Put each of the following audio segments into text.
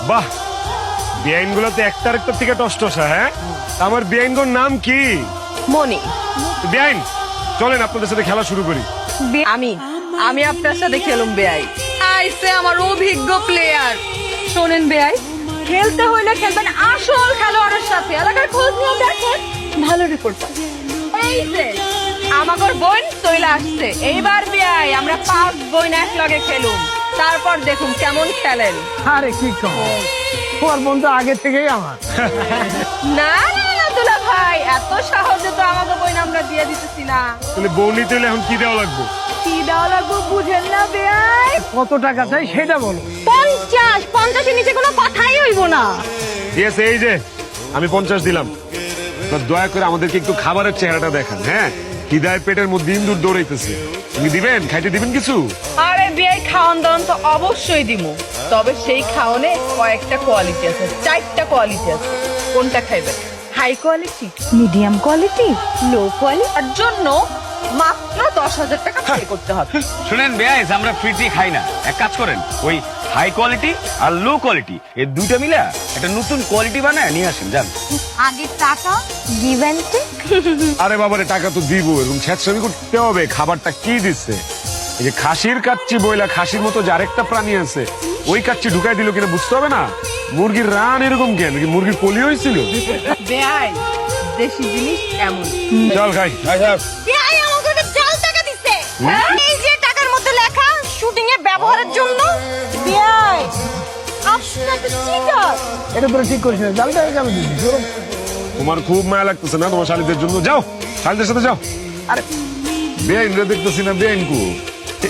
বাহ, বেআইন গুলো তো একটার থেকে টসটসা। হ্যাঁ, আমার বেআইনগুলোর নাম কি? মনি। বেআইন, চলেন আপনাদের সাথে খেলা শুরু করি। আমি আমি আপনার সাথে খেলুম বেআই। আইসে আমার অভিজ্ঞ প্লেয়ার। শোনেন বেআই, খেলতে হইলে খেলবেন আসল খেলোয়াড়ের সাথে। এলাকার খোঁজ নিয়ে দেখেন, ভালো রিপোর্ট। এই যে আমাগর বোন চলে আসছে। এইবার বেআই আমরা 5 বোন এক লগে খেলুম, তারপর দেখুন কেমন খেলেন। আরে কি কম, তোমার বন্ধু আগে থেকেই আমার। না না না দুলা ভাই, এত সহজে তো আমাকে বোন আমরা দিয়ে দিতেছি না। তাহলে বউ নিতে হলে এখন কি দেওয়া লাগবে? কি দেওয়া লাগবে বুঝেন না বেআই? কত টাকা চাই সেটা বলো। 50 নিচে কোনো কথাই হইব না। ঠিক আছে, এই যে আমি 50 দিলাম। আপনার দয়া করে আমাদেরকে একটু খাবারের চেহারাটা দেখান। হ্যাঁ, খিদায় পেটের মধ্যে ইন্দুর দৌড়াইতেছে। তুমি দিবেন, খাইতে দিবেন কিছু? আরে বিয়ে খাওয়ান দাওয়ান তো অবশ্যই দিমু, তবে সেই খাওয়ানে কয়েকটা কোয়ালিটি আছে, 4টা কোয়ালিটি আছে। কোনটা খাইবেন? হাই কোয়ালিটি, মিডিয়াম কোয়ালিটি, লো কোয়ালিটির জন্য মাত্র 10,000 টাকা পে করতে হবে। শুনেন বেয়াইজ, আমরা ফ্রিটি খাই না। এক কাজ করেন, ওই হাই কোয়ালিটি আর লো কোয়ালিটি এই দুইটা মিলে একটা নতুন কোয়ালিটি বানায় নিয়ে আসেন। যান। আগে টাকা গিভ এন্ড টেক। আরে বাবারে, টাকা তো দিব, এবং ছ্যাঁচড়ামি করতে হবে। খাবারটা কি দিচ্ছে? এই যে খাসির কাচ্চি বইলা, খাসির মতো যে আরেকটা প্রাণী আছে, ওই কাচ্চি ঢুকাই দিল কিনা বুঝতে হবে না। মুরগির রান এরকম কেন? মুরগির পলি হয়েছিল? বেআই, দেশি জিনিস এমন। চল খাই। বেআই আমাকে জাল টাকা দিছে। এই যে টাকার মধ্যে লেখা শুটিং এ ব্যবহারের জন্য। বেআই, আপনাকে চিটার। এটা তোরা ঠিক করিস না, জাল টাকা কেন দিবি? তোমার খুব মায়া লাগতেছে না তোমার শালিদের জন্য? যাও, শালিদের সাথে যাও। আরে বেআইন রে দেখতেছি না, বেআইন কু?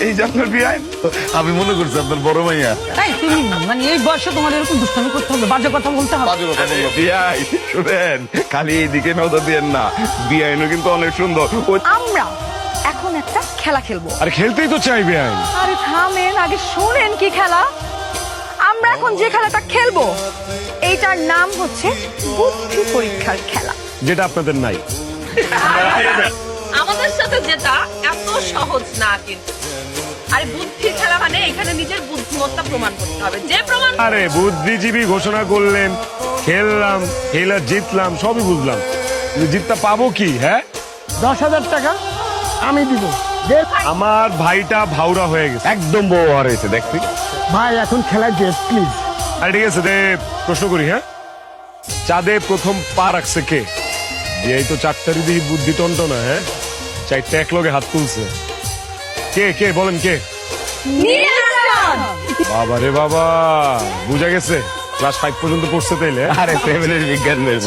এই যে আপনার বিয়াই, আমি মনে করছি আপনার বড় মাইয়া। তাই তুমি মানে এই বয়সে তোমার এরকম দুষ্টামি করতে হবে, বাজে কথা বলতে হবে? বাজে কথা বললো। বিয়াই শুনেন, খালি এইদিকে নজর দিয়েন না, বিয়াইনও কিন্তু অনেক সুন্দর। আমরা এখন একটা খেলা খেলবো। আরে খেলতেই তো চাই বেআইন। আরে থামেন, আগে শুনেন কি খেলা। আমরা এখন যে খেলাটা খেলবো এইটার নাম হচ্ছে বুদ্ধি পরীক্ষার খেলা। যেটা আপনাদের নাই। আমাদের সাথে যেটা এত সহজ না কিন্তু। আরে বুদ্ধির খেলা মানে এখানে নিজের বুদ্ধিমত্তা প্রমাণ করতে হবে। যে প্রমাণ আরে বুদ্ধিজীবী ঘোষণা করলেন, খেললাম, খেলা জিতলাম, সবই বুঝলাম, কিন্তু জিতটা পাবো কি? হ্যাঁ, 10,000 টাকা আমি দিব। দে। আমার ভাইটা ভাউরা হয়ে গেছে। একদম বউ হারাইছে দেখছি। ভাই এখন খেলায় দে প্লিজ। আরে ঠিক আছে, প্রশ্ন করি। হ্যাঁ, চাঁদে প্রথম পা রাখছে কে? এই তো 4টারই দিই বুদ্ধি টন্ট না। হ্যাঁ, 4টা এক লগে হাত তুলছে। কে কে বলেন কে? নিরঞ্জন। বাবা রে বাবা, বুঝা গেছে। ক্লাস 5 পর্যন্ত পড়ছে তাইলে। আরে ফ্যামিলির বিজ্ঞান বের